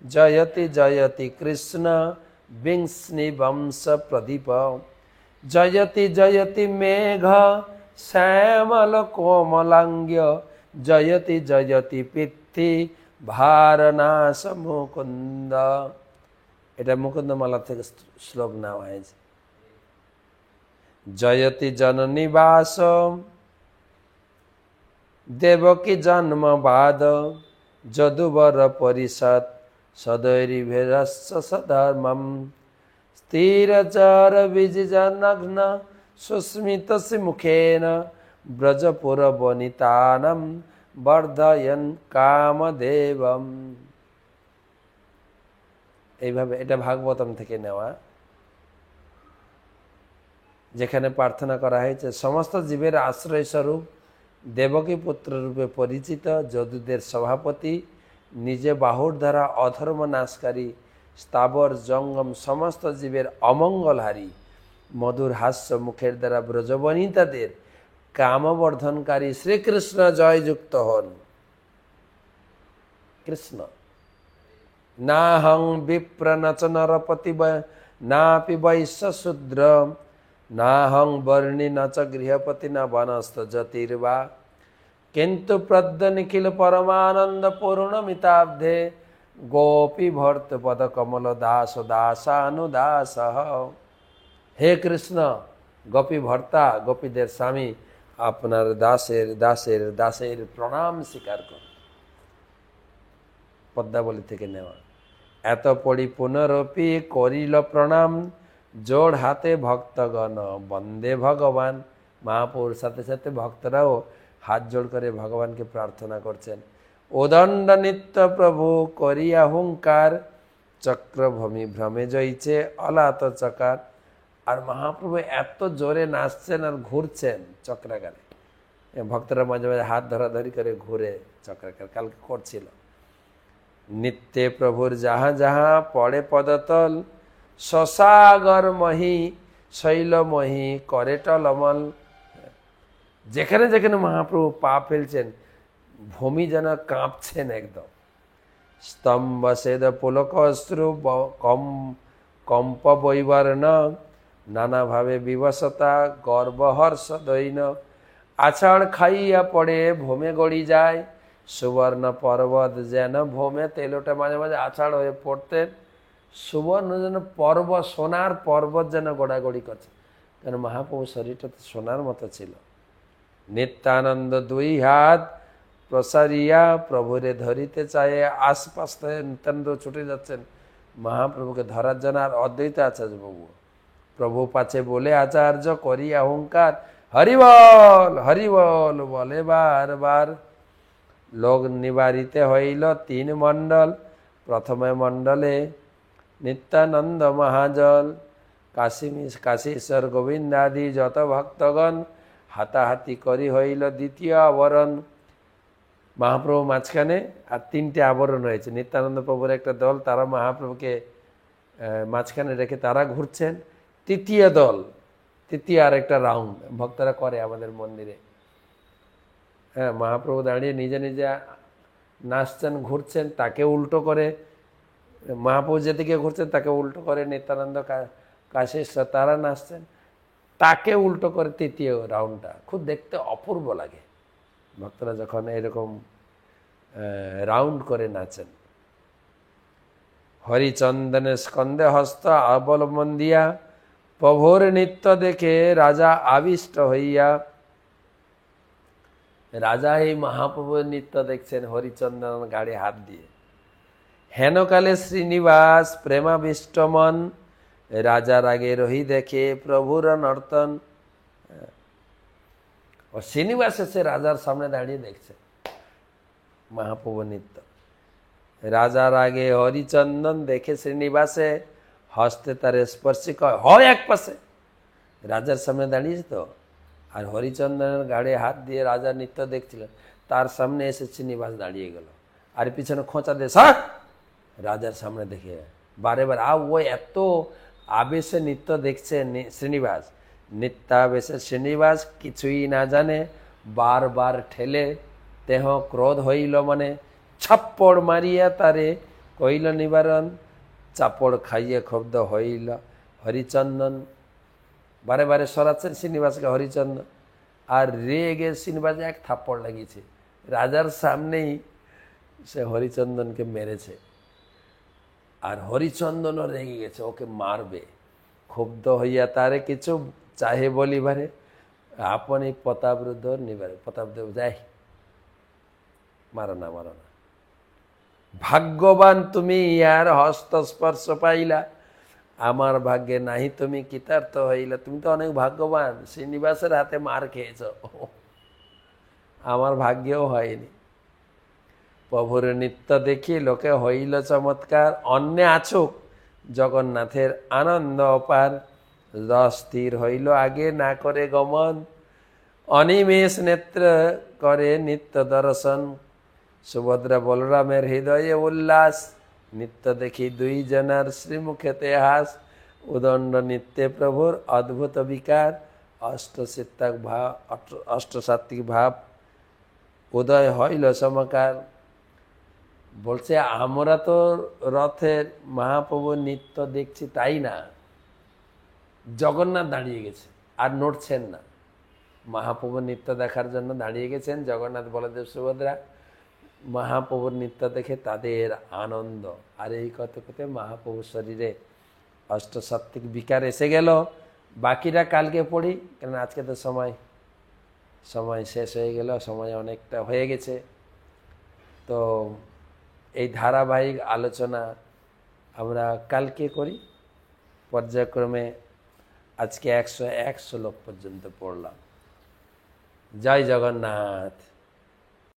জয়তি জয়তি কৃষ্ণ বিংস্নি বংশ প্রদীপ, জয়তি জয়তি মেঘ শ্যামল কোমলাঙ্গ্য, জয়তি জয়তি পিতৃ ভারনাশ মুকুন্দ। এটা মুকুন্দমালা থেকে শ্লোক নেওয়া হয়েছে। জয়তি জননিবাস দেবকী জন্মবাদ, যদুবর পরিষদ সদৈরি ভেরস্য সধর্মম, স্থিরচর বিজিজনগ্ন সুস্মিত মুখেন, ব্রজপুর বনিতানম বর্ধয়ন কামদেবম। এইভাবে, এটা ভাগবতম থেকে নেওয়া, যেখানে প্রার্থনা করা হয়েছে সমস্ত জীবের আশ্রয় স্বরূপ, দেবকী পুত্র রূপে পরিচিত, যদুদের সভাপতি, নিজে বাহুর দ্বারা অধর্ম নাশকারী, স্থাবর জঙ্গম সমস্ত জীবের অমঙ্গলহারী, মধুর হাস্য মুখের দ্বারা ব্রজবনিতাদের কামবর্ধনকারী শ্রীকৃষ্ণ জয়যুক্ত হন। কৃষ্ণ না হং বিপ্র নচ নরপতি নাপি বৈশ্য শূদ্র, না হং বর্ণী নচ গৃহপতি না বনস্থ জ্যোতির্বা, কিন্তু প্রদ্য নিখিল পরমানন্দ পূর্ণমিতাব্ধে, গোপী ভর্ত পদ কমল দাস দাসানুদাস। হে কৃষ্ণ, গোপী ভর্তা, গোপীদের স্বামী, আপনার দাসের দাসের দাসের প্রণাম স্বীকার কর। পদ্মাবলী থেকে নেওয়া। এত পড়ি পুনরপি করিল প্রণাম, জোড় হাতে ভক্তগণ বন্দে ভগবান। মহাপুর সাথে সাথে ভক্তরাও হাত জোড় করে ভগবানকে প্রার্থনা করছেন। উদণ্ড নিত্য প্রভু করিয়া হুঙ্কার, চক্রভূমি ভ্রমে জয়ছে অলাত চকার। আর মহাপ্রভু এত জোরে নাচছেন আর ঘুরছেন চক্রাকারে, ভক্তরা মাঝে মাঝে হাত ধরাধরি করে ঘুরে চক্রাকার, কালকে করছিল। নিত্যে প্রভুর যাহা যাহা পড়ে পদতল, শশাগর মহি শৈলমহি করে টলমল। যেখানে যেখানে মহাপ্রভু পা ফেলছেন ভূমি যেন কাঁপছেন একদম। স্তম্ভ সেদ পুলক অশ্রু কম্প বৈবর্ণ, নানাভাবে বিবশতা গর্বহর্ষ দৈন। আছাড় খাইয়া পড়ে ভূমে গড়ি যায়, সুবর্ণ পর্বত যেন ভূমে তেলোটা মাঝে মাঝে আছাড় হয়ে পড়তেন। সুবর্ণ যেন পর্বত, সোনার পর্বত যেন গোড়াগড়ি করছে, কারণ মহাপ্রভু শরীরটা তো সোনার মতো ছিল। নিত্যানন্দ দুই হাত প্রসারিয়া প্রভুরে ধরিতে চায়ে, আশপাশ থেকে নিত্যানন্দ ছুটে যাচ্ছেন মহাপ্রভুকে ধরার জন্য। আর অদ্বৈত আচার্য বাবু প্রভু পাছে বলে আচার্য করি অহংকার, হরিবল হরিবল বলে বারবার। লোক নিবারিতে হইল তিন মণ্ডল, প্রথমে মণ্ডলে নিত্যানন্দ মহাজল, কাশীশ্বর গোবিন্দাদি যত ভক্তগণ, হাতাহাতি করি হইল দ্বিতীয় আবরণ। মহাপ্রভু মাঝখানে আর তিনটে আবরণ রয়েছে। নিত্যানন্দ প্রভুর একটা দল, তারা মহাপ্রভুকে মাঝখানে রেখে তারা ঘুরছেন। তৃতীয় দল, তৃতীয় আর একটা রাউন্ড ভক্তরা করে আমাদের মন্দিরে। হ্যাঁ, মহাপ্রভু দাঁড়িয়ে নিজে নিজে নাচছেন, ঘুরছেন, তাকে উল্টো করে, মহাপ্রভু যেদিকে ঘুরছেন তাকে উল্টো করে নিত্যানন্দ কাশীশ্বর তারা নাচছেন, তাকে উল্টো করে তৃতীয় রাউন্ডটা। খুব দেখতে অপূর্ব লাগে ভক্তরা যখন এরকম রাউন্ড করে নাচেন। হরিচন্দনে স্কন্দে হস্ত অবলম্বন দিয়া, প্রভুর নৃত্য দেখে রাজা আবিষ্ট হইয়া। রাজা এই মহাপ্রভুর নৃত্য দেখছেন হরিচন্দন গাড়ি হাত দিয়ে। হেনকালে শ্রীনিবাস প্রেমাবিষ্ট মন, রাজার আগে রহি দেখে প্রভুর নর্তন। ও শ্রীনিবাস এসে রাজার সামনে দাঁড়িয়ে দেখছে মহাপ্রভু নৃত্য। রাজার আগে হরিচন্দন দেখে শ্রীনিবাসে, হস্তে তারে স্পর্শী কয় হয় এক পাশে। রাজার সামনে দাঁড়িয়েছে তো, আর হরিচন্দনের গাড়ে হাত দিয়ে রাজা নৃত্য দেখছিলেন, তার সামনে এসে শ্রীনিবাস দাঁড়িয়ে গেল, আর পিছনে খোঁচা দিয়ে সর, রাজার সামনে দেখে বারে বারে। ও এত আবেশে নৃত্য দেখছে শ্রীনিবাস, নৃত্যাবেশে শ্রীনিবাস কিছুই না জানে, বারবার ঠেলে দেহ ক্রোধ হইল মনে, ছাপ্পড় মারিয়া তারে কইল নিবারণ, চাপড় খাইয়ে ক্ষুব্ধ হইল হরিচন্দন। বারে বারে সরাচ্ছেন শ্রীনিবাসকে হরিচন্দন, আর রেগে শ্রীনিবাস এক থাপ্পড় লাগিয়েছে, রাজার সামনেই সে হরিচন্দনকে মেরেছে। আর হরিচন্দনও রেগে গেছে, ওকে মারবে, ক্ষুব্ধ হইয়া তারে কিছু চাহে বলিবারে, আপনি প্রতাপরুদ্ধ নিবারে, প্রতাপদেব যাই, মারো না মারো না, ভাগ্যবান তুমি ইয়ার হস্তস্পর্শ পাইলা, আমার ভাগ্যে নাহি তুমি কৃতার্থ হইলা। তুমি তো অনেক ভাগ্যবান, শ্রীনিবাসের হাতে মার খেয়েছ, আমার ভাগ্যেও হয়নি। প্রভুর নৃত্য দেখি লোকে হইল চমৎকার, অন্যে আছুক জগন্নাথের আনন্দ অপার, রস স্থির হইল আগে না করে গমন, অনিমেষ নেত্র করে নিত্য দর্শন, সুভদ্রা বলরামের হৃদয়ে উল্লাস, নিত্য দেখি দুই জনার শ্রীমুখেতে হাস, উদণ্ড নিত্যে প্রভুর অদ্ভুত বিকার, অষ্টসাত্ত্বিক ভাব উদয় হইল সমকার। বলছে আমরা তো রথের মহাপ্রভুর নৃত্য দেখছি তাই না, জগন্নাথ দাঁড়িয়ে গেছে আর নড়ছেন না, মহাপ্রভুর নৃত্য দেখার জন্য দাঁড়িয়ে গেছেন জগন্নাথ বলদেব সুভদ্রা। মহাপ্রভুর নৃত্য দেখে তাদের আনন্দ, আর এই কথা কথা মহাপ্রভুর শরীরে অষ্টসাত্ত্বিক বিকার এসে গেল। বাকিটা কালকে পড়ি, কেন আজকে তো সময় শেষ হয়ে গেল, সময় অনেকটা হয়ে গেছে। তো এই ধারাবাহিক আলোচনা আমরা কালকে করি পর্যায়ক্রমে। আজকে 101 শ্লোক পর্যন্ত পড়লাম। জয় জগন্নাথ।